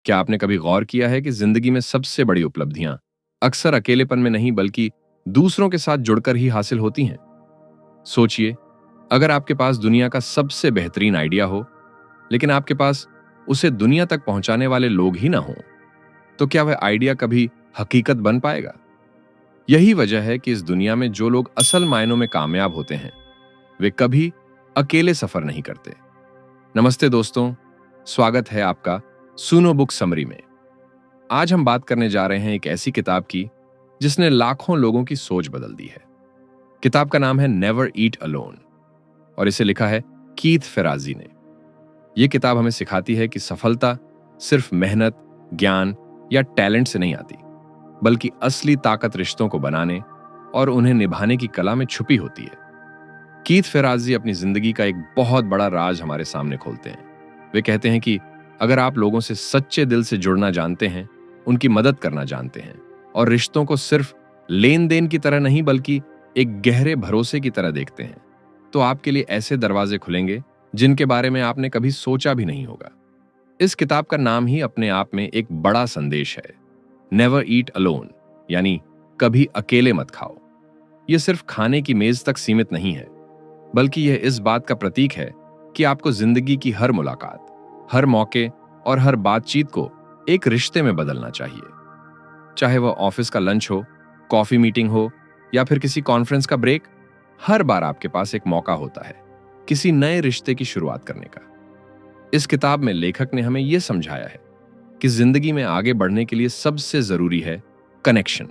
क्या आपने कभी गौर किया है कि जिंदगी में सबसे बड़ी उपलब्धियां अक्सर अकेलेपन में नहीं बल्कि दूसरों के साथ जुड़कर ही हासिल होती हैं? सोचिए, अगर आपके पास दुनिया का सबसे बेहतरीन आइडिया हो, लेकिन आपके पास उसे दुनिया तक पहुंचाने वाले लोग ही ना हों, तो क्या वह आइडिया कभी हकीकत बन पाएगा? यही वजह है कि इस दुनिया में जो लोग असल मायनों में कामयाब होते हैं, वे कभी अकेले सफर नहीं करते। नमस्ते दोस्तों, स्वागत है आपका सुनो बुक समरी में। आज हम बात करने जा रहे हैं एक ऐसी किताब की जिसने लाखों लोगों की सोच बदल दी है। किताब का नाम है नेवर ईट अलोन और इसे लिखा है कीथ फेराजी ने। यह किताब हमें सिखाती है कि सफलता सिर्फ मेहनत, ज्ञान या टैलेंट से नहीं आती, बल्कि असली ताकत रिश्तों को बनाने और उन्हें निभाने की कला में छुपी होती है। कीथ फेराजी अपनी जिंदगी का एक बहुत बड़ा राज हमारे सामने खोलते हैं। वे कहते हैं कि अगर आप लोगों से सच्चे दिल से जुड़ना जानते हैं, उनकी मदद करना जानते हैं और रिश्तों को सिर्फ लेन देन की तरह नहीं बल्कि एक गहरे भरोसे की तरह देखते हैं, तो आपके लिए ऐसे दरवाजे खुलेंगे जिनके बारे में आपने कभी सोचा भी नहीं होगा। इस किताब का नाम ही अपने आप में एक बड़ा संदेश है, नेवर ईट अलोन, यानी कभी अकेले मत खाओ। यह सिर्फ खाने की मेज तक सीमित नहीं है, बल्कि यह इस बात का प्रतीक है कि आपको जिंदगी की हर मुलाकात, हर मौके और हर बातचीत को एक रिश्ते में बदलना चाहिए। चाहे वह ऑफिस का लंच हो, कॉफी मीटिंग हो या फिर किसी कॉन्फ्रेंस का ब्रेक, हर बार आपके पास एक मौका होता है किसी नए रिश्ते की शुरुआत करने का। इस किताब में लेखक ने हमें यह समझाया है कि जिंदगी में आगे बढ़ने के लिए सबसे जरूरी है कनेक्शन,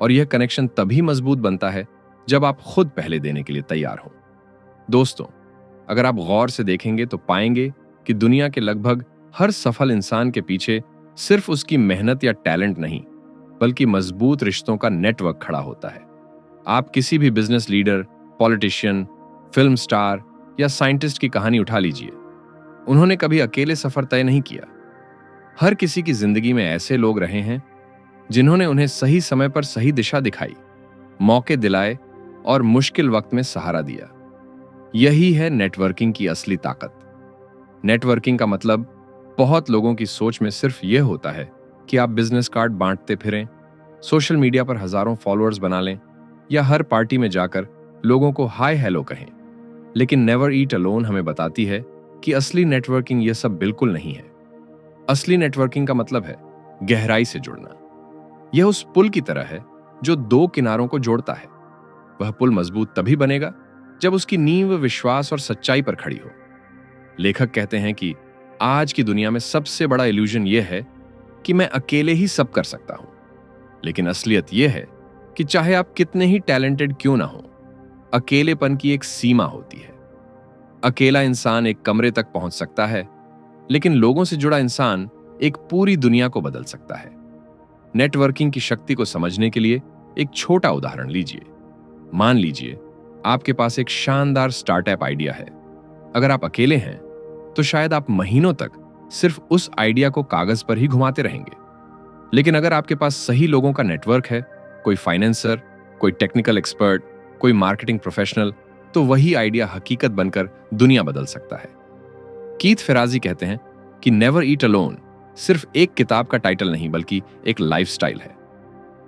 और यह कनेक्शन तभी मजबूत बनता है जब आप खुद पहले देने के लिए तैयार हो। दोस्तों, अगर आप गौर से देखेंगे तो पाएंगे कि दुनिया के लगभग हर सफल इंसान के पीछे सिर्फ उसकी मेहनत या टैलेंट नहीं, बल्कि मजबूत रिश्तों का नेटवर्क खड़ा होता है। आप किसी भी business leader, politician, film star या साइंटिस्ट की कहानी उठा लीजिए, उन्होंने कभी अकेले सफर तय नहीं किया। हर किसी की जिंदगी में ऐसे लोग रहे हैं जिन्होंने उन्हें सही समय पर सही दिशा दिखाई, मौके दिलाए और मुश्किल वक्त में सहारा दिया। यही है नेटवर्किंग की असली ताकत। नेटवर्किंग का मतलब बहुत लोगों की सोच में सिर्फ यह होता है कि आप बिजनेस कार्ड बांटते फिरें, सोशल मीडिया पर हजारों फॉलोअर्स बना लें या हर पार्टी में जाकर लोगों को हाय हेलो कहें। लेकिन नेवर ईट अलोन हमें बताती है कि असली नेटवर्किंग यह सब बिल्कुल नहीं है। असली नेटवर्किंग का मतलब है गहराई से जुड़ना। यह उस पुल की तरह है जो दो किनारों को जोड़ता है। वह पुल मजबूत तभी बनेगा जब उसकी नींव विश्वास और सच्चाई पर खड़ी हो। लेखक कहते हैं कि आज की दुनिया में सबसे बड़ा इल्यूजन यह है कि मैं अकेले ही सब कर सकता हूं, लेकिन असलियत यह है कि चाहे आप कितने ही टैलेंटेड क्यों ना हो, अकेलेपन की एक सीमा होती है। अकेला इंसान एक कमरे तक पहुंच सकता है, लेकिन लोगों से जुड़ा इंसान एक पूरी दुनिया को बदल सकता है। नेटवर्किंग की शक्ति को समझने के लिए एक छोटा उदाहरण लीजिए। मान लीजिए आपके पास एक शानदार स्टार्टअप आइडिया है। अगर आप अकेले हैं तो शायद आप महीनों तक सिर्फ उस आइडिया को कागज पर ही घुमाते रहेंगे। लेकिन अगर आपके पास सही लोगों का नेटवर्क है, कोई फाइनेंसर, कोई टेक्निकल एक्सपर्ट, कोई मार्केटिंग प्रोफेशनल, तो वही आइडिया हकीकत बनकर दुनिया बदल सकता है। कीथ फेराजी कहते हैं कि नेवर ईट अलोन सिर्फ एक किताब का टाइटल नहीं बल्कि एक लाइफस्टाइल है।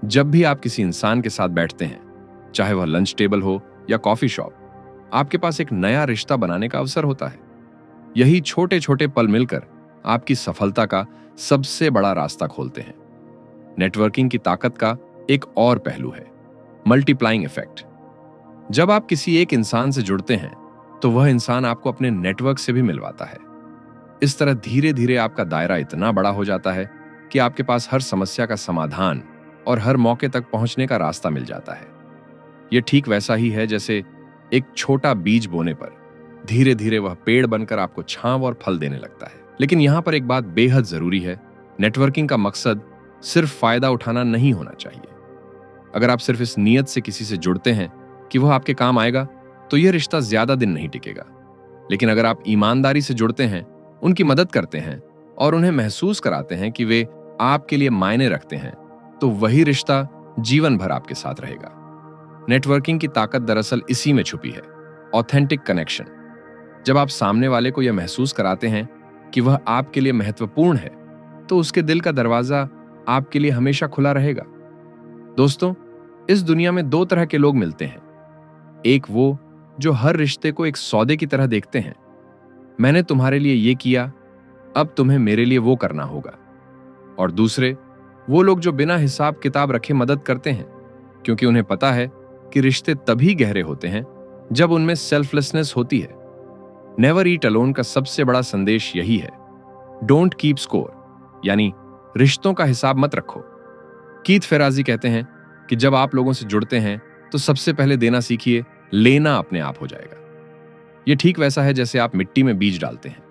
जब भी आप किसी इंसान के साथ बैठते हैं, चाहे वह लंच टेबल हो या कॉफी शॉप, आपके पास एक नया रिश्ता बनाने का अवसर होता है। यही छोटे छोटे पल मिलकर आपकी सफलता का सबसे बड़ा रास्ता खोलते हैं। नेटवर्किंग की ताकत का एक और पहलू है मल्टीप्लाइंग इफेक्ट। जब आप किसी एक इंसान से जुड़ते हैं तो वह इंसान आपको अपने नेटवर्क से भी मिलवाता है। इस तरह धीरे धीरे आपका दायरा इतना बड़ा हो जाता है कि आपके पास हर समस्या का समाधान और हर मौके तक पहुंचने का रास्ता मिल जाता है। यह ठीक वैसा ही है जैसे एक छोटा बीज बोने पर धीरे धीरे वह पेड़ बनकर आपको छांव और फल देने लगता है। लेकिन यहां पर एक बात बेहद जरूरी है, नेटवर्किंग का मकसद सिर्फ फायदा उठाना नहीं होना चाहिए। अगर आप सिर्फ इस नीयत से किसी से जुड़ते हैं कि वह आपके काम आएगा, तो यह रिश्ता ज्यादा दिन नहीं टिकेगा। लेकिन अगर आप ईमानदारी से जुड़ते हैं, उनकी मदद करते हैं और उन्हें महसूस कराते हैं कि वे आपके लिए मायने रखते हैं, तो वही रिश्ता जीवन भर आपके साथ रहेगा। नेटवर्किंग की ताकत दरअसल इसी में छुपी है, ऑथेंटिक कनेक्शन। जब आप सामने वाले को यह महसूस कराते हैं कि वह आपके लिए महत्वपूर्ण है, तो उसके दिल का दरवाजा आपके लिए हमेशा खुला रहेगा। दोस्तों, इस दुनिया में दो तरह के लोग मिलते हैं। एक वो जो हर रिश्ते को एक सौदे की तरह देखते हैं, मैंने तुम्हारे लिए ये किया, अब तुम्हें मेरे लिए वो करना होगा। और दूसरे वो लोग जो बिना हिसाब किताब रखे मदद करते हैं, क्योंकि उन्हें पता है कि रिश्ते तभी गहरे होते हैं जब उनमें सेल्फलेसनेस होती है। नेवर ईट अलोन का सबसे बड़ा संदेश यही है। डोंट कीप स्कोर, यानी रिश्तों का हिसाब मत रखो। कीथ फेराजी कहते हैं कि जब आप लोगों से जुड़ते हैं तो सबसे पहले देना सीखिए, लेना अपने आप हो जाएगा। यह ठीक वैसा है जैसे आप मिट्टी में बीज डालते हैं।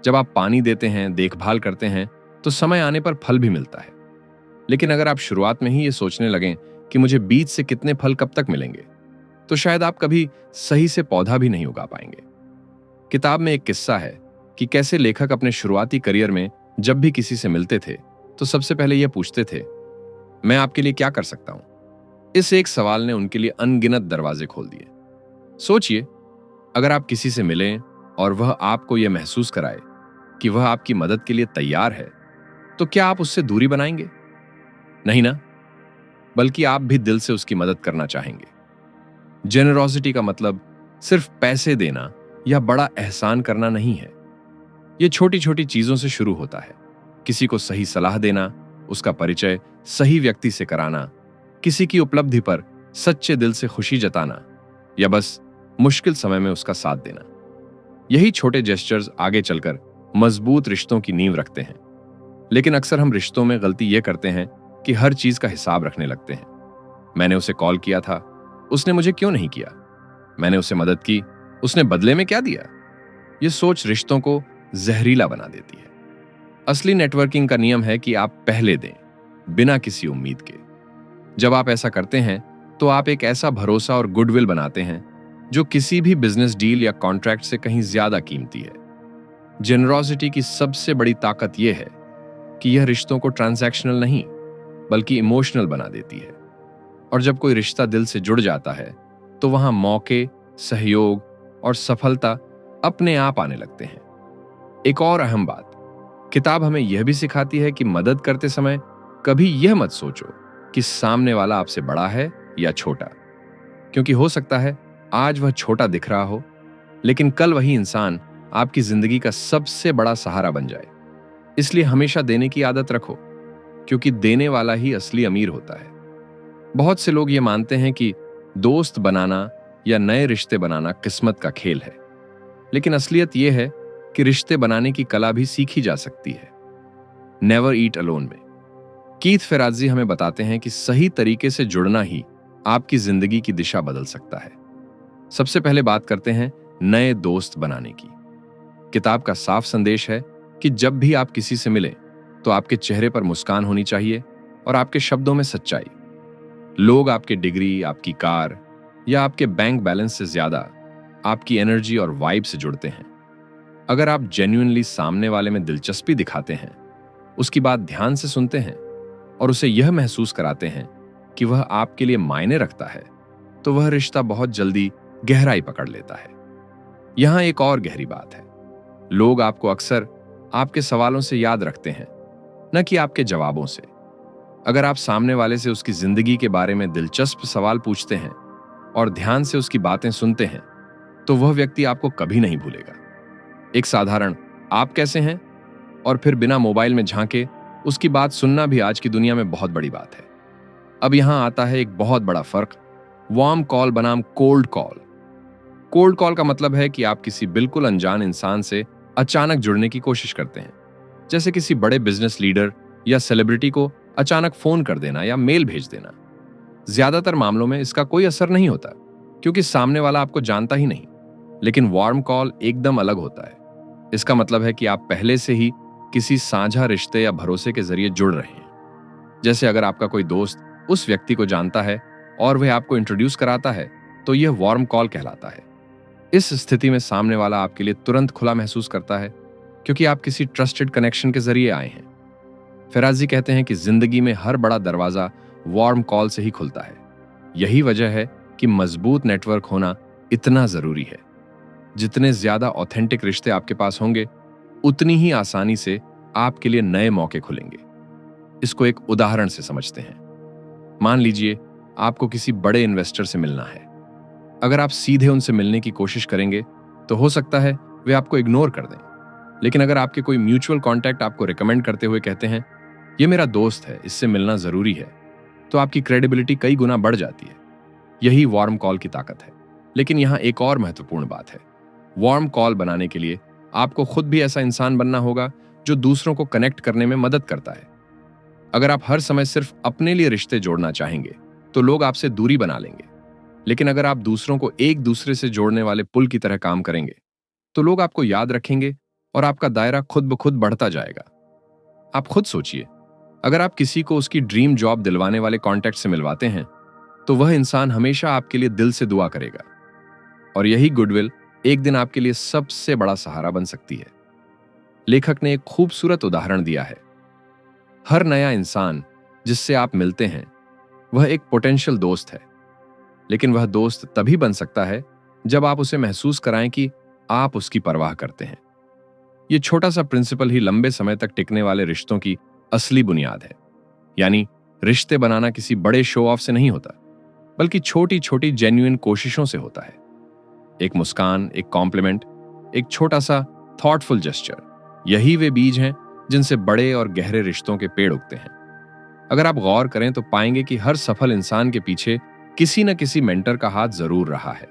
जब आप पानी देते हैं, देखभाल करते हैं, तो समय आने पर फल भी मिलता है। लेकिन अगर आप शुरुआत में ही ये सोचने लगें कि मुझे बीज से कितने फल कब तक मिलेंगे, तो शायद आप कभी सही से पौधा भी नहीं उगा पाएंगे। किताब में एक किस्सा है कि कैसे लेखक अपने शुरुआती करियर में जब भी किसी से मिलते थे तो सबसे पहले यह पूछते थे, मैं आपके लिए क्या कर सकता हूं? इस एक सवाल ने उनके लिए अनगिनत दरवाजे खोल दिए। सोचिए, अगर आप किसी से मिलें और वह आपको यह महसूस कराए कि वह आपकी मदद के लिए तैयार है, तो क्या आप उससे दूरी बनाएंगे? नहीं ना, बल्कि आप भी दिल से उसकी मदद करना चाहेंगे। जेनरोसिटी का मतलब सिर्फ पैसे देना या बड़ा एहसान करना नहीं है। यह छोटी छोटी चीजों से शुरू होता है। किसी को सही सलाह देना, उसका परिचय सही व्यक्ति से कराना, किसी की उपलब्धि पर सच्चे दिल से खुशी जताना, या बस मुश्किल समय में उसका साथ देना। यही छोटे जेस्चर्स आगे चलकर मजबूत रिश्तों की नींव रखते हैं। लेकिन अक्सर हम रिश्तों में गलती यह करते हैं कि हर चीज का हिसाब रखने लगते हैं। मैंने उसे कॉल किया था, उसने मुझे क्यों नहीं किया? मैंने उसे मदद की, उसने बदले में क्या दिया? यह सोच रिश्तों को जहरीला बना देती है। असली नेटवर्किंग का नियम है कि आप पहले दें, बिना किसी उम्मीद के। जब आप ऐसा करते हैं तो आप एक ऐसा भरोसा और गुडविल बनाते हैं जो किसी भी बिजनेस डील या कॉन्ट्रैक्ट से कहीं ज्यादा कीमती है। जेनरोसिटी की सबसे बड़ी ताकत यह है कि यह रिश्तों को ट्रांजैक्शनल नहीं बल्कि इमोशनल बना देती है। और जब कोई रिश्ता दिल से जुड़ जाता है तो वहां मौके, सहयोग और सफलता अपने आप आने लगते हैं। एक और अहम बात, किताब हमें यह भी सिखाती है कि मदद करते समय कभी यह मत सोचो कि सामने वाला आपसे बड़ा है या छोटा, क्योंकि हो सकता है आज वह छोटा दिख रहा हो, लेकिन कल वही इंसान आपकी जिंदगी का सबसे बड़ा सहारा बन जाए। इसलिए हमेशा देने की आदत रखो, क्योंकि देने वाला ही असली अमीर होता है। बहुत से लोग ये मानते हैं कि दोस्त बनाना या नए रिश्ते बनाना किस्मत का खेल है, लेकिन असलियत यह है कि रिश्ते बनाने की कला भी सीखी जा सकती है। नेवर ईट अलोन में कीथ फेराजी हमें बताते हैं कि सही तरीके से जुड़ना ही आपकी जिंदगी की दिशा बदल सकता है। सबसे पहले बात करते हैं नए दोस्त बनाने की। किताब का साफ संदेश है कि जब भी आप किसी से मिलें तो आपके चेहरे पर मुस्कान होनी चाहिए और आपके शब्दों में सच्चाई। लोग आपके डिग्री, आपकी कार या आपके बैंक बैलेंस से ज्यादा आपकी एनर्जी और वाइब से जुड़ते हैं। अगर आप जेन्युइनली सामने वाले में दिलचस्पी दिखाते हैं, उसकी बात ध्यान से सुनते हैं और उसे यह महसूस कराते हैं कि वह आपके लिए मायने रखता है, तो वह रिश्ता बहुत जल्दी गहराई पकड़ लेता है। यहां एक और गहरी बात है, लोग आपको अक्सर आपके सवालों से याद रखते हैं, न कि आपके जवाबों से। अगर आप सामने वाले से उसकी जिंदगी के बारे में दिलचस्प सवाल पूछते हैं और ध्यान से उसकी बातें सुनते हैं, तो वह व्यक्ति आपको कभी नहीं भूलेगा। एक साधारण "आप कैसे हैं?" और फिर बिना मोबाइल में झांके उसकी बात सुनना भी आज की दुनिया में बहुत बड़ी बात है। अब यहां आता है एक बहुत बड़ा फर्क, वार्म कॉल बनाम कोल्ड कॉल। कोल्ड कॉल का मतलब है कि आप किसी बिल्कुल अनजान इंसान से अचानक जुड़ने की कोशिश करते हैं, जैसे किसी बड़े बिजनेस लीडर या सेलिब्रिटी को अचानक फोन कर देना या मेल भेज देना। ज्यादातर मामलों में इसका कोई असर नहीं होता, क्योंकि सामने वाला आपको जानता ही नहीं। लेकिन वार्म कॉल एकदम अलग होता है। इसका मतलब है कि आप पहले से ही किसी साझा रिश्ते या भरोसे के जरिए जुड़ रहे हैं। जैसे अगर आपका कोई दोस्त उस व्यक्ति को जानता है और वह आपको इंट्रोड्यूस कराता है, तो यह वार्म कॉल कहलाता है। इस स्थिति में सामने वाला आपके लिए तुरंत खुला महसूस करता है, क्योंकि आप किसी ट्रस्टेड कनेक्शन के जरिए आए हैं। फेराजी कहते हैं कि जिंदगी में हर बड़ा दरवाजा वार्म कॉल से ही खुलता है। यही वजह है कि मजबूत नेटवर्क होना इतना जरूरी है। जितने ज्यादा ऑथेंटिक रिश्ते आपके पास होंगे, उतनी ही आसानी से आपके लिए नए मौके खुलेंगे। इसको एक उदाहरण से समझते हैं। मान लीजिए आपको किसी बड़े इन्वेस्टर से मिलना है। अगर आप सीधे उनसे मिलने की कोशिश करेंगे तो हो सकता है वे आपको इग्नोर कर दें। लेकिन अगर आपके कोई म्यूचुअल कॉन्टैक्ट आपको रिकमेंड करते हुए कहते हैं, ये मेरा दोस्त है, इससे मिलना जरूरी है, तो आपकी क्रेडिबिलिटी कई गुना बढ़ जाती है। यही वार्म कॉल की ताकत है। लेकिन यहां एक और महत्वपूर्ण बात है। वार्म कॉल बनाने के लिए आपको खुद भी ऐसा इंसान बनना होगा जो दूसरों को कनेक्ट करने में मदद करता है। अगर आप हर समय सिर्फ अपने लिए रिश्ते जोड़ना चाहेंगे तो लोग आपसे दूरी बना लेंगे। लेकिन अगर आप दूसरों को एक दूसरे से जोड़ने वाले पुल की तरह काम करेंगे तो लोग आपको याद रखेंगे और आपका दायरा खुद ब खुद बढ़ता जाएगा। आप खुद सोचिए, अगर आप किसी को उसकी ड्रीम जॉब दिलवाने वाले कॉन्टैक्ट से मिलवाते हैं तो वह इंसान हमेशा आपके लिए दिल से दुआ करेगा। और यही गुडविल एक दिन आपके लिए सबसे बड़ा सहारा बन सकती है। लेखक ने एक खूबसूरत उदाहरण दिया है। हर नया इंसान जिससे आप मिलते हैं वह एक पोटेंशियल दोस्त है, लेकिन वह दोस्त तभी बन सकता है जब आप उसे महसूस कराएं कि आप उसकी परवाह करते हैं। यह छोटा सा प्रिंसिपल ही लंबे समय तक टिकने वाले रिश्तों की असली बुनियाद है। यानी रिश्ते बनाना किसी बड़े शो ऑफ से नहीं होता, बल्कि छोटी छोटी जेन्युइन कोशिशों से होता है। एक मुस्कान, एक कॉम्प्लीमेंट, एक छोटा सा थॉटफुल जेस्चर, यही वे बीज हैं जिनसे बड़े और गहरे रिश्तों के पेड़ उगते हैं। अगर आप गौर करें तो पाएंगे कि हर सफल इंसान के पीछे किसी न किसी मेंटर का हाथ जरूर रहा है।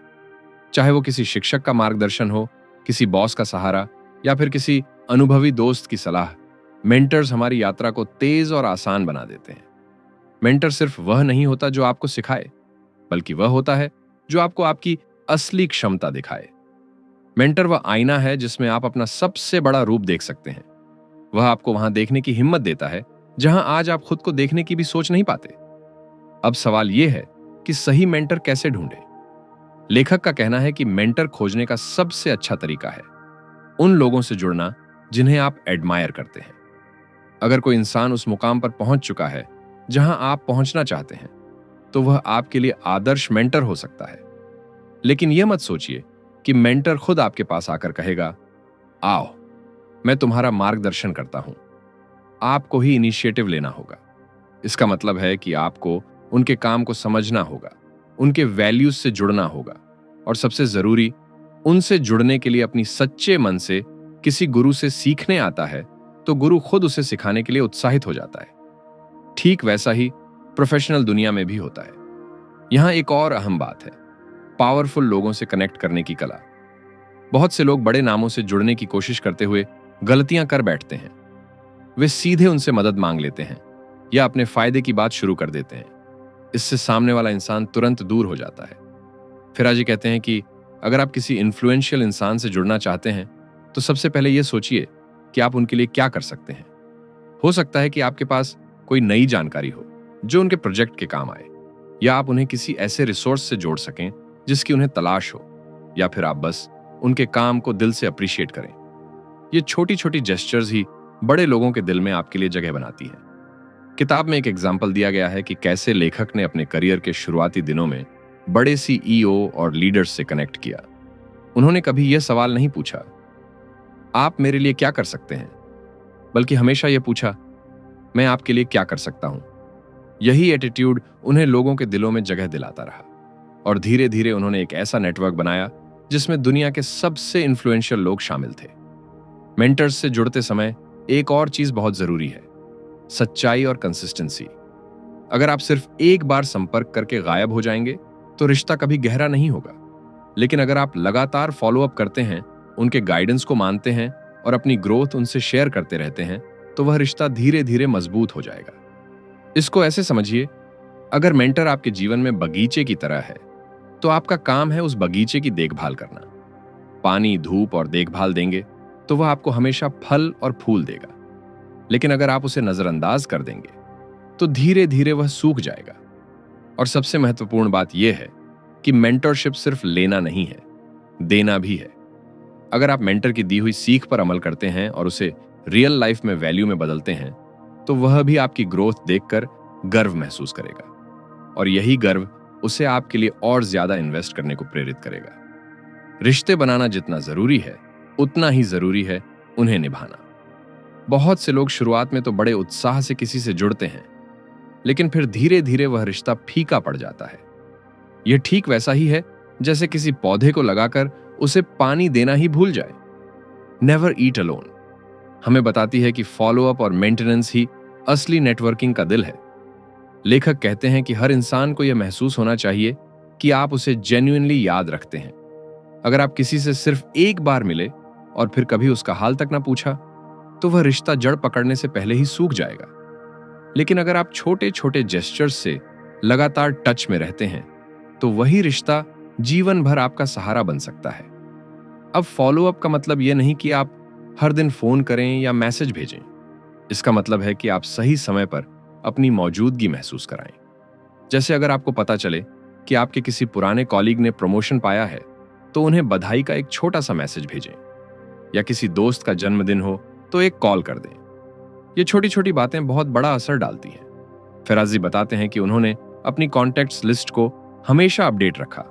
चाहे वो किसी शिक्षक का मार्गदर्शन हो, किसी बॉस का सहारा, या फिर किसी अनुभवी दोस्त की सलाह, मेंटर्स हमारी यात्रा को तेज और आसान बना देते हैं। मेंटर सिर्फ वह नहीं होता जो आपको सिखाए, बल्कि वह होता है जो आपको आपकी असली क्षमता दिखाए। मेंटर वह आईना है जिसमें आप अपना सबसे बड़ा रूप देख सकते हैं। वह आपको वहां देखने की हिम्मत देता है जहां आज आप खुद को देखने की भी सोच नहीं पाते। अब सवाल यह है कि सही मेंटर कैसे ढूंढे। लेखक का कहना है कि मेंटर खोजने का सबसे अच्छा तरीका है उन लोगों से जुड़ना जिन्हें आप एडमायर करते हैं। अगर कोई इंसान उस मुकाम पर पहुंच चुका है जहां आप पहुंचना चाहते हैं तो वह आपके लिए आदर्श मेंटर हो सकता है। लेकिन यह मत सोचिए कि मेंटर खुद आपके पास आकर कहेगा, आओ मैं तुम्हारा मार्गदर्शन करता हूं। आपको ही इनिशिएटिव लेना होगा। इसका मतलब है कि आपको उनके काम को समझना होगा, उनके वैल्यूज से जुड़ना होगा, और सबसे जरूरी, उनसे जुड़ने के लिए अपनी सच्चे मन से किसी गुरु से सीखने आता है तो गुरु खुद उसे सिखाने के लिए उत्साहित हो जाता है। ठीक वैसा ही प्रोफेशनल दुनिया में भी होता है। यहां एक और अहम बात है, पावरफुल लोगों से कनेक्ट करने की कला। बहुत से लोग बड़े नामों से जुड़ने की कोशिश करते हुए गलतियां कर बैठते हैं। वे सीधे उनसे मदद मांग लेते हैं या अपने फायदे की बात शुरू कर देते हैं। इससे सामने वाला इंसान तुरंत दूर हो जाता है। फिरा जी कहते हैं कि अगर आप किसी इन्फ्लुएंशियल इंसान से जुड़ना चाहते हैं तो सबसे पहले यह सोचिए कि आप उनके लिए क्या कर सकते हैं। हो सकता है कि आपके पास कोई नई जानकारी हो जो उनके प्रोजेक्ट के काम आए, या आप उन्हें किसी ऐसे रिसोर्स से जोड़ सकें जिसकी उन्हें तलाश हो, या फिर आप बस उनके काम को दिल से अप्रिशिएट करें। ये छोटी छोटी जेस्चर्स ही बड़े लोगों के दिल में आपके लिए जगह बनाती हैं। किताब में एक एग्जाम्पल दिया गया है कि कैसे लेखक ने अपने करियर के शुरुआती दिनों में बड़े सीईओ और लीडर्स से कनेक्ट किया। उन्होंने कभी यह सवाल नहीं पूछा, आप मेरे लिए क्या कर सकते हैं, बल्कि हमेशा यह पूछा, मैं आपके लिए क्या कर सकता हूं। यही एटीट्यूड उन्हें लोगों के दिलों में जगह दिलाता रहा, और धीरे धीरे उन्होंने एक ऐसा नेटवर्क बनाया जिसमें दुनिया के सबसे इन्फ्लुएंशियल लोग शामिल थे। मेंटर्स से जुड़ते समय एक और चीज बहुत जरूरी है, सच्चाई और कंसिस्टेंसी। अगर आप सिर्फ एक बार संपर्क करके गायब हो जाएंगे तो रिश्ता कभी गहरा नहीं होगा। लेकिन अगर आप लगातार फॉलो अप करते हैं, उनके गाइडेंस को मानते हैं और अपनी ग्रोथ उनसे शेयर करते रहते हैं, तो वह रिश्ता धीरे धीरे मजबूत हो जाएगा। इसको ऐसे समझिए, अगर मेंटर आपके जीवन में बगीचे की तरह है तो आपका काम है उस बगीचे की देखभाल करना। पानी, धूप और देखभाल देंगे तो वह आपको हमेशा फल और फूल देगा। लेकिन अगर आप उसे नजरअंदाज कर देंगे तो धीरे धीरे वह सूख जाएगा। और सबसे महत्वपूर्ण बात यह है कि मेंटरशिप सिर्फ लेना नहीं है, देना भी है। अगर आप मेंटर की दी हुई सीख पर अमल करते हैं और उसे रियल लाइफ में वैल्यू में बदलते हैं तो वह भी आपकी ग्रोथ देखकर गर्व महसूस करेगा, और यही गर्व उसे आपके लिए और ज्यादा इन्वेस्ट करने को प्रेरित करेगा। रिश्ते बनाना जितना जरूरी है उतना ही जरूरी है उन्हें निभाना। बहुत से लोग शुरुआत में तो बड़े उत्साह से किसी से जुड़ते हैं, लेकिन फिर धीरे धीरे वह रिश्ता फीका पड़ जाता है। यह ठीक वैसा ही है जैसे किसी पौधे को लगाकर उसे पानी देना ही भूल जाए। नेवर ईट अलोन हमें बताती है कि फॉलोअप और मेंटेनेंस ही असली नेटवर्किंग का दिल है। लेखक कहते हैं कि हर इंसान को यह महसूस होना चाहिए कि आप उसे जेन्युइनली याद रखते हैं। अगर आप किसी से सिर्फ एक बार मिले और फिर कभी उसका हाल तक ना पूछा, तो वह रिश्ता जड़ पकड़ने से पहले ही सूख जाएगा। लेकिन अगर आप छोटे छोटे जेस्चर्स से लगातार टच में रहते हैं, तो वही रिश्ता जीवन भर आपका सहारा बन सकता है। अब फॉलोअप का मतलब यह नहीं कि आप हर दिन फोन करें या मैसेज भेजें। इसका मतलब है कि आप सही समय पर अपनी मौजूदगी महसूस कराएं। जैसे अगर आपको पता चले कि आपके किसी पुराने कॉलीग ने प्रमोशन पाया है, तो उन्हें बधाई का एक छोटा सा मैसेज भेजें, या किसी दोस्त का जन्मदिन हो तो एक कॉल कर दें। ये छोटी छोटी बातें बहुत बड़ा असर डालती हैं। फेराजी बताते हैं कि उन्होंने अपनी कॉन्टैक्ट्स लिस्ट को हमेशा अपडेट रखा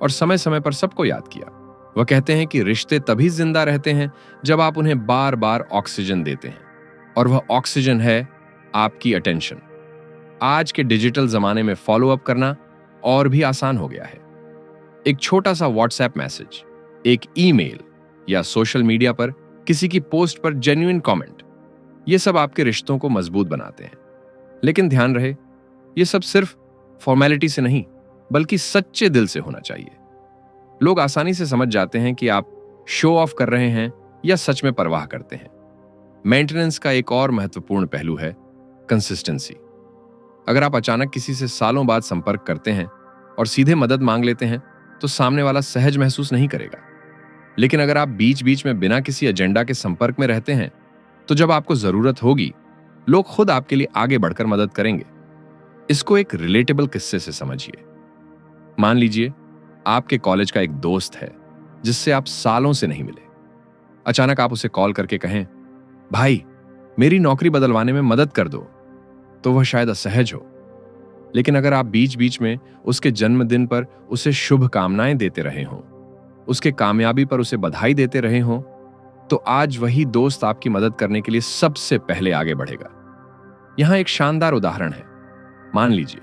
और समय समय पर सबको याद किया। वह कहते हैं कि रिश्ते तभी जिंदा रहते हैं जब आप उन्हें बार बार ऑक्सीजन देते हैं, और वह ऑक्सीजन है आपकी अटेंशन। आज के डिजिटल जमाने में फॉलोअप करना और भी आसान हो गया है। एक छोटा सा व्हाट्सएप मैसेज, एक ईमेल या सोशल मीडिया पर किसी की पोस्ट पर जेन्युइन कमेंट, ये सब आपके रिश्तों को मजबूत बनाते हैं। लेकिन ध्यान रहे, ये सब सिर्फ फॉर्मेलिटी से नहीं, बल्कि सच्चे दिल से होना चाहिए। लोग आसानी से समझ जाते हैं कि आप शो ऑफ कर रहे हैं या सच में परवाह करते हैं। मेंटेनेंस का एक और महत्वपूर्ण पहलू है कंसिस्टेंसी। अगर आप अचानक किसी से सालों बाद संपर्क करते हैं और सीधे मदद मांग लेते हैं, तो सामने वाला सहज महसूस नहीं करेगा। लेकिन अगर आप बीच बीच में बिना किसी एजेंडा के संपर्क में रहते हैं, तो जब आपको जरूरत होगी, लोग खुद आपके लिए आगे बढ़कर मदद करेंगे। इसको एक रिलेटेबल किस्से से समझिए। मान लीजिए आपके कॉलेज का एक दोस्त है जिससे आप सालों से नहीं मिले। अचानक आप उसे कॉल करके कहें, भाई मेरी नौकरी बदलवाने में मदद कर दो, तो वह शायद असहज हो। लेकिन अगर आप बीच बीच में उसके जन्मदिन पर उसे शुभकामनाएं देते रहे हों, उसके कामयाबी पर उसे बधाई देते रहे हों, तो आज वही दोस्त आपकी मदद करने के लिए सबसे पहले आगे बढ़ेगा। यहां एक शानदार उदाहरण है। मान लीजिए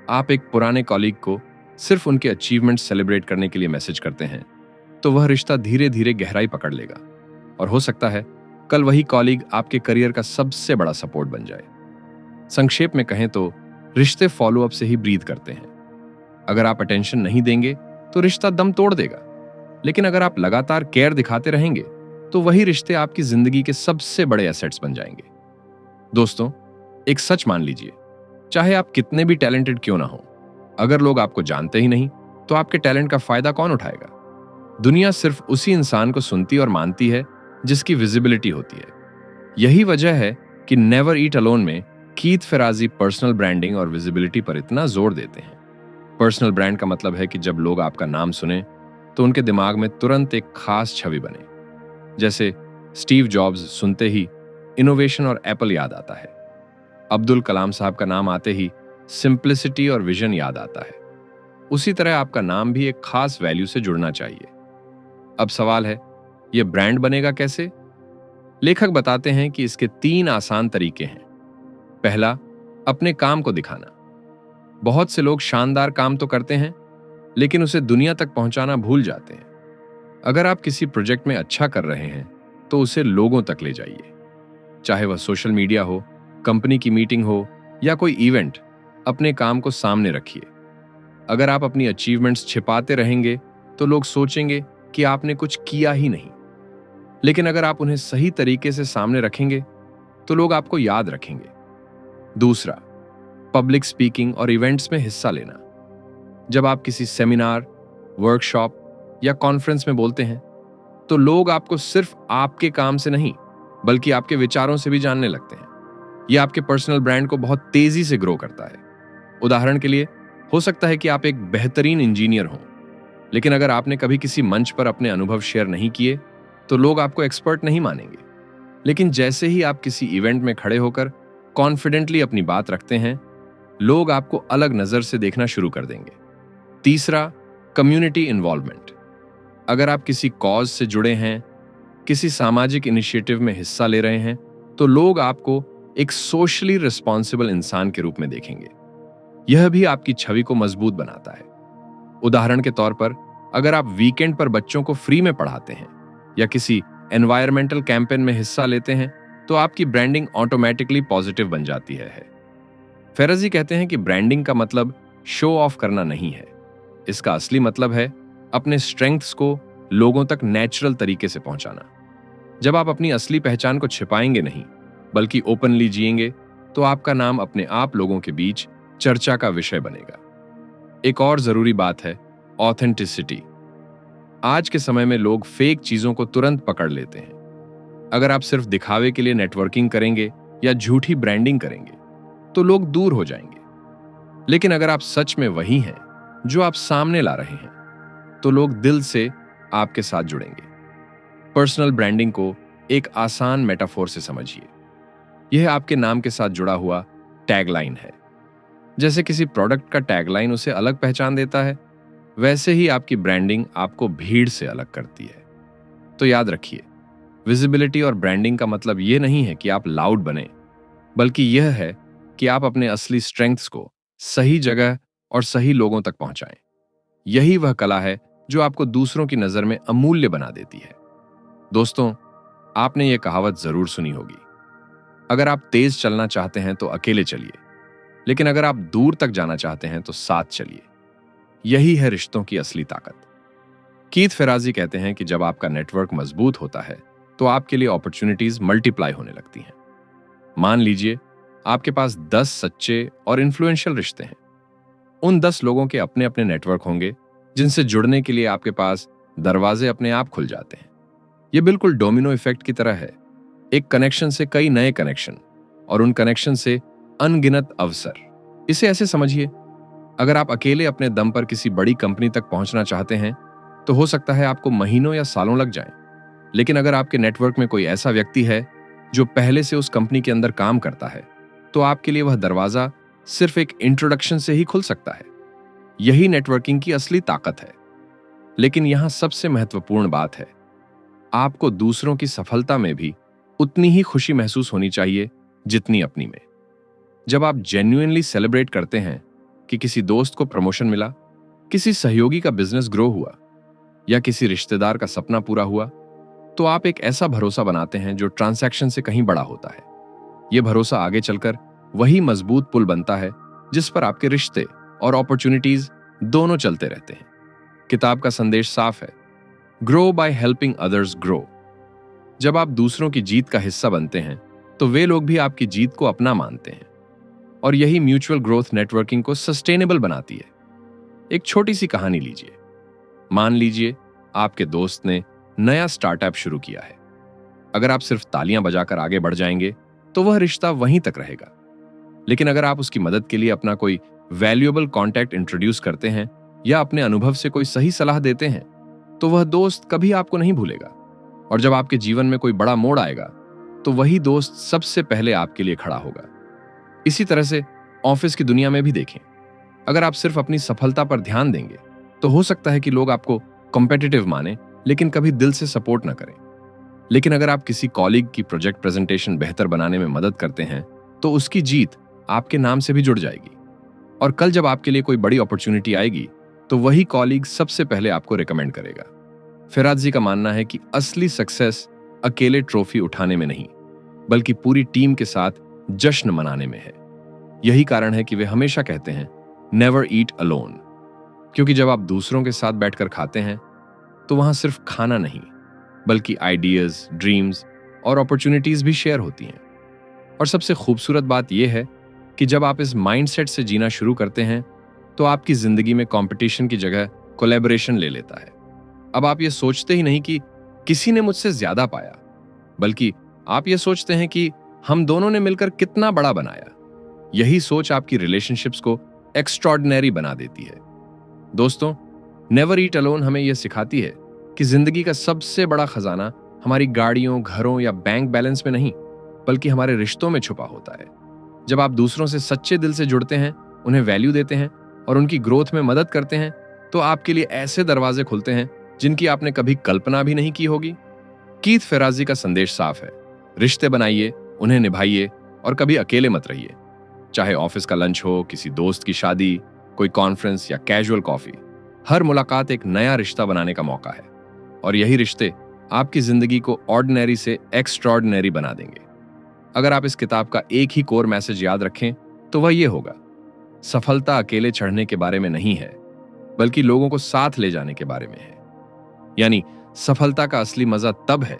आप एक पुराने कॉलीग को सिर्फ उनके अचीवमेंट सेलिब्रेट करने के लिए मैसेज करते हैं, तो वह रिश्ता धीरे धीरे गहराई पकड़ लेगा और हो सकता है कल वही कॉलीग आपके करियर का सबसे बड़ा सपोर्ट बन जाए। संक्षेप में कहें तो रिश्ते फॉलोअप से ही ब्रीथ करते हैं। अगर आप अटेंशन नहीं देंगे तो रिश्ता दम तोड़ देगा, लेकिन अगर आप लगातार केयर दिखाते रहेंगे, तो वही रिश्ते आपकी जिंदगी के सबसे बड़े एसेट्स बन जाएंगे। दोस्तों, एक सच मान लीजिए, चाहे आप कितने भी टैलेंटेड क्यों ना हो, अगर लोग आपको जानते ही नहीं, तो आपके टैलेंट का फायदा कौन उठाएगा? दुनिया सिर्फ उसी इंसान को सुनती और मानती है जिसकी विजिबिलिटी होती है। यही वजह है कि नेवर ईट अलोन में कीथ फेराजी पर्सनल ब्रांडिंग और विजिबिलिटी पर इतना जोर देते हैं। पर्सनल ब्रांड का मतलब है कि जब लोग आपका नाम सुने, तो उनके दिमाग में तुरंत एक खास छवि बने। जैसे स्टीव जॉब्स सुनते ही इनोवेशन और एप्पल याद आता है। अब्दुल कलाम साहब का नाम आते ही सिंप्लिसिटी और विजन याद आता है। उसी तरह आपका नाम भी एक खास वैल्यू से जुड़ना चाहिए। अब सवाल है, यह ब्रांड बनेगा कैसे? लेखक बताते हैं कि इसके 3 आसान तरीके हैं। पहला, अपने काम को दिखाना। बहुत से लोग शानदार काम तो करते हैं, लेकिन उसे दुनिया तक पहुंचाना भूल जाते हैं। अगर आप किसी प्रोजेक्ट में अच्छा कर रहे हैं, तो उसे लोगों तक ले जाइए। चाहे वह सोशल मीडिया हो, कंपनी की मीटिंग हो या कोई इवेंट, अपने काम को सामने रखिए। अगर आप अपनी अचीवमेंट्स छिपाते रहेंगे, तो लोग सोचेंगे कि आपने कुछ किया ही नहीं। लेकिन अगर आप उन्हें सही तरीके से सामने रखेंगे, तो लोग आपको याद रखेंगे। दूसरा, पब्लिक स्पीकिंग और इवेंट्स में हिस्सा लेना। जब आप किसी सेमिनार, वर्कशॉप या कॉन्फ्रेंस में बोलते हैं, तो लोग आपको सिर्फ आपके काम से नहीं, बल्कि आपके विचारों से भी जानने लगते हैं। यह आपके पर्सनल ब्रांड को बहुत तेजी से ग्रो करता है। उदाहरण के लिए, हो सकता है कि आप एक बेहतरीन इंजीनियर हों, लेकिन अगर आपने कभी किसी मंच पर अपने अनुभव शेयर नहीं किए, तो लोग आपको एक्सपर्ट नहीं मानेंगे। लेकिन जैसे ही आप किसी इवेंट में खड़े होकर कॉन्फिडेंटली अपनी बात रखते हैं, लोग आपको अलग नजर से देखना शुरू कर देंगे। तीसरा, कम्युनिटी इन्वॉल्वमेंट। अगर आप किसी कॉज से जुड़े हैं, किसी सामाजिक इनिशिएटिव में हिस्सा ले रहे हैं, तो लोग आपको एक सोशली रिस्पॉन्सिबल इंसान के रूप में देखेंगे। यह भी आपकी छवि को मजबूत बनाता है। उदाहरण के तौर पर, अगर आप वीकेंड पर बच्चों को फ्री में पढ़ाते हैं या किसी एनवायरमेंटल कैंपेन में हिस्सा लेते हैं, तो आपकी ब्रांडिंग ऑटोमेटिकली पॉजिटिव बन जाती है। फेराजी कहते हैं कि ब्रांडिंग का मतलब शो ऑफ करना नहीं है। इसका असली मतलब है अपने स्ट्रेंथ्स को लोगों तक नेचुरल तरीके से पहुंचाना। जब आप अपनी असली पहचान को छिपाएंगे नहीं, बल्कि ओपनली जिएंगे, तो आपका नाम अपने आप लोगों के बीच चर्चा का विषय बनेगा। एक और जरूरी बात है ऑथेंटिसिटी। आज के समय में लोग फेक चीजों को तुरंत पकड़ लेते हैं। अगर आप सिर्फ दिखावे के लिए नेटवर्किंग करेंगे या झूठी ब्रांडिंग करेंगे, तो लोग दूर हो जाएंगे। लेकिन अगर आप सच में वही हैं जो आप सामने ला रहे हैं, तो लोग दिल से आपके साथ जुड़ेंगे। पर्सनल ब्रांडिंग को एक आसान मेटाफोर से समझिए। यह आपके नाम के साथ जुड़ा हुआ टैगलाइन है। जैसे किसी प्रोडक्ट का टैगलाइन उसे अलग पहचान देता है, वैसे ही आपकी ब्रांडिंग आपको भीड़ से अलग करती है। तो याद रखिए, विजिबिलिटी और ब्रांडिंग का मतलब यह नहीं है कि आप लाउड बने, बल्कि यह है कि आप अपने असली स्ट्रेंथ्स को सही जगह और सही लोगों तक पहुंचाएं। यही वह कला है जो आपको दूसरों की नजर में अमूल्य बना देती है। दोस्तों, आपने ये कहावत जरूर सुनी होगी, अगर आप तेज चलना चाहते हैं तो अकेले चलिए, लेकिन अगर आप दूर तक जाना चाहते हैं तो साथ चलिए। यही है रिश्तों की असली ताकत। कीथ फेराजी कहते हैं कि जब आपका नेटवर्क मजबूत होता है, तो आपके लिए अपॉर्चुनिटीज मल्टीप्लाई होने लगती हैं। मान लीजिए आपके पास 10 सच्चे और इन्फ्लुएंशियल रिश्ते हैं। उन 10 लोगों के अपने अपने नेटवर्क होंगे जिनसे जुड़ने के लिए आपके पास दरवाजे अपने आप खुल जाते हैं। यह बिल्कुल डोमिनो इफेक्ट की तरह है। एक कनेक्शन से कई नए कनेक्शन, और उन कनेक्शन से अनगिनत अवसर। इसे ऐसे समझिए, अगर आप अकेले अपने दम पर किसी बड़ी कंपनी तक पहुंचना चाहते हैं, तो हो सकता है आपको महीनों या सालों लग जाएं। लेकिन अगर आपके नेटवर्क में कोई ऐसा व्यक्ति है जो पहले से उस कंपनी के अंदर काम करता है, तो आपके लिए वह दरवाजा सिर्फ एक इंट्रोडक्शन से ही खुल सकता है। यही नेटवर्किंग की असली ताकत है। लेकिन यहां सबसे महत्वपूर्ण बात है, आपको दूसरों की सफलता में भी उतनी ही खुशी महसूस होनी चाहिए जितनी अपनी में। जब आप जेन्युइनली सेलिब्रेट करते हैं कि किसी दोस्त को प्रमोशन मिला, किसी सहयोगी का बिजनेस ग्रो हुआ, या किसी रिश्तेदार का सपना पूरा हुआ, तो आप एक ऐसा भरोसा बनाते हैं जो ट्रांजैक्शन से कहीं बड़ा होता है। यह भरोसा आगे चलकर वही मजबूत पुल बनता है जिस पर आपके रिश्ते और अपॉर्चुनिटीज दोनों चलते रहते हैं। किताब का संदेश साफ है, grow by helping others grow. जब आप दूसरों की जीत का हिस्सा बनते हैं, तो वे लोग भी आपकी जीत को अपना मानते हैं, और यही म्यूचुअल ग्रोथ नेटवर्किंग को सस्टेनेबल बनाती है। एक छोटी सी कहानी लीजिए। मान लीजिए आपके दोस्त ने नया स्टार्टअप शुरू किया है। अगर आप सिर्फ तालियां बजाकर आगे बढ़ जाएंगे, तो वह रिश्ता वहीं तक रहेगा। लेकिन अगर आप उसकी मदद के लिए अपना कोई वैल्यूएबल कॉन्टैक्ट इंट्रोड्यूस करते हैं या अपने अनुभव से कोई सही सलाह देते हैं, तो वह दोस्त कभी आपको नहीं भूलेगा। और जब आपके जीवन में कोई बड़ा मोड़ आएगा, तो वही दोस्त सबसे पहले आपके लिए खड़ा होगा। इसी तरह से ऑफिस की दुनिया में भी देखें। अगर आप सिर्फ अपनी सफलता पर ध्यान देंगे, तो हो सकता है कि लोग आपको कॉम्पिटिटिव माने, लेकिन कभी दिल से सपोर्ट ना करें। लेकिन अगर आप किसी कॉलीग की प्रोजेक्ट प्रेजेंटेशन बेहतर बनाने में मदद करते हैं, तो उसकी जीत आपके नाम से भी जुड़ जाएगी। और कल जब आपके लिए कोई बड़ी अपॉर्चुनिटी आएगी, तो वही कॉलीग सबसे पहले आपको रिकमेंड करेगा। फेराजी का मानना है कि असली सक्सेस अकेले ट्रॉफी उठाने में नहीं, बल्कि पूरी टीम के साथ जश्न मनाने में है। यही कारण है कि वे हमेशा कहते हैं, नेवर ईट अलोन। क्योंकि जब आप दूसरों के साथ बैठकर खाते हैं, तो वहां सिर्फ खाना नहीं, बल्कि आइडियाज, ड्रीम्स और अपॉर्चुनिटीज भी शेयर होती हैं। और सबसे खूबसूरत बात यह है कि जब आप इस माइंडसेट से जीना शुरू करते हैं, तो आपकी जिंदगी में कंपटीशन की जगह कोलैबोरेशन ले लेता है। अब आप ये सोचते ही नहीं कि किसी ने मुझसे ज्यादा पाया, बल्कि आप ये सोचते हैं कि हम दोनों ने मिलकर कितना बड़ा बनाया। यही सोच आपकी रिलेशनशिप्स को एक्स्ट्रॉर्डिनरी बना देती है। दोस्तों, नेवर ईट अलोन हमें यह सिखाती है कि जिंदगी का सबसे बड़ा खजाना हमारी गाड़ियों, घरों या बैंक बैलेंस में नहीं, बल्कि हमारे रिश्तों में छुपा होता है। जब आप दूसरों से सच्चे दिल से जुड़ते हैं, उन्हें वैल्यू देते हैं और उनकी ग्रोथ में मदद करते हैं, तो आपके लिए ऐसे दरवाजे खुलते हैं जिनकी आपने कभी कल्पना भी नहीं की होगी। कीथ फेराजी का संदेश साफ है, रिश्ते बनाइए, उन्हें निभाइए और कभी अकेले मत रहिए। चाहे ऑफिस का लंच हो, किसी दोस्त की शादी, कोई कॉन्फ्रेंस या कैजुअल कॉफी, हर मुलाकात एक नया रिश्ता बनाने का मौका है। और यही रिश्ते आपकी जिंदगी को ऑर्डिनरी से एक्स्ट्रॉर्डिनरी बना देंगे। अगर आप इस किताब का एक ही कोर मैसेज याद रखें तो वह ये होगा, सफलता अकेले चढ़ने के बारे में नहीं है, बल्कि लोगों को साथ ले जाने के बारे में है। यानी सफलता का असली मजा तब है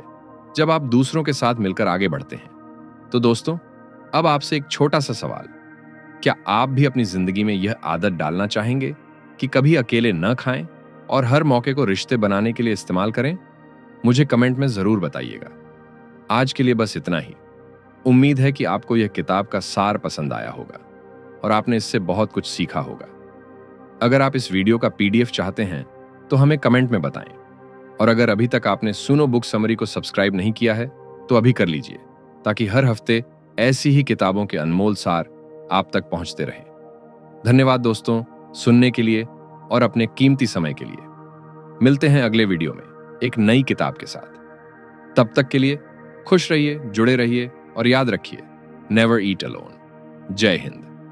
जब आप दूसरों के साथ मिलकर आगे बढ़ते हैं। तो दोस्तों, अब आपसे एक छोटा सा सवाल, क्या आप भी अपनी जिंदगी में यह आदत डालना चाहेंगे कि कभी अकेले न खाएं और हर मौके को रिश्ते बनाने के लिए इस्तेमाल करें? मुझे कमेंट में जरूर बताइएगा। आज के लिए बस इतना ही। उम्मीद है कि आपको यह किताब का सार पसंद आया होगा और आपने इससे बहुत कुछ सीखा होगा। अगर आप इस वीडियो का PDF चाहते हैं तो हमें कमेंट में बताएं। और अगर अभी तक आपने सुनो बुक समरी को सब्सक्राइब नहीं किया है तो अभी कर लीजिए, ताकि हर हफ्ते ऐसी ही किताबों के अनमोल सार आप तक पहुंचते रहें। धन्यवाद दोस्तों, सुनने के लिए और अपने कीमती समय के लिए। मिलते हैं अगले वीडियो में एक नई किताब के साथ। तब तक के लिए खुश रहिए, जुड़े रहिए और याद रखिए, नेवर ईट अलोन। जय हिंद।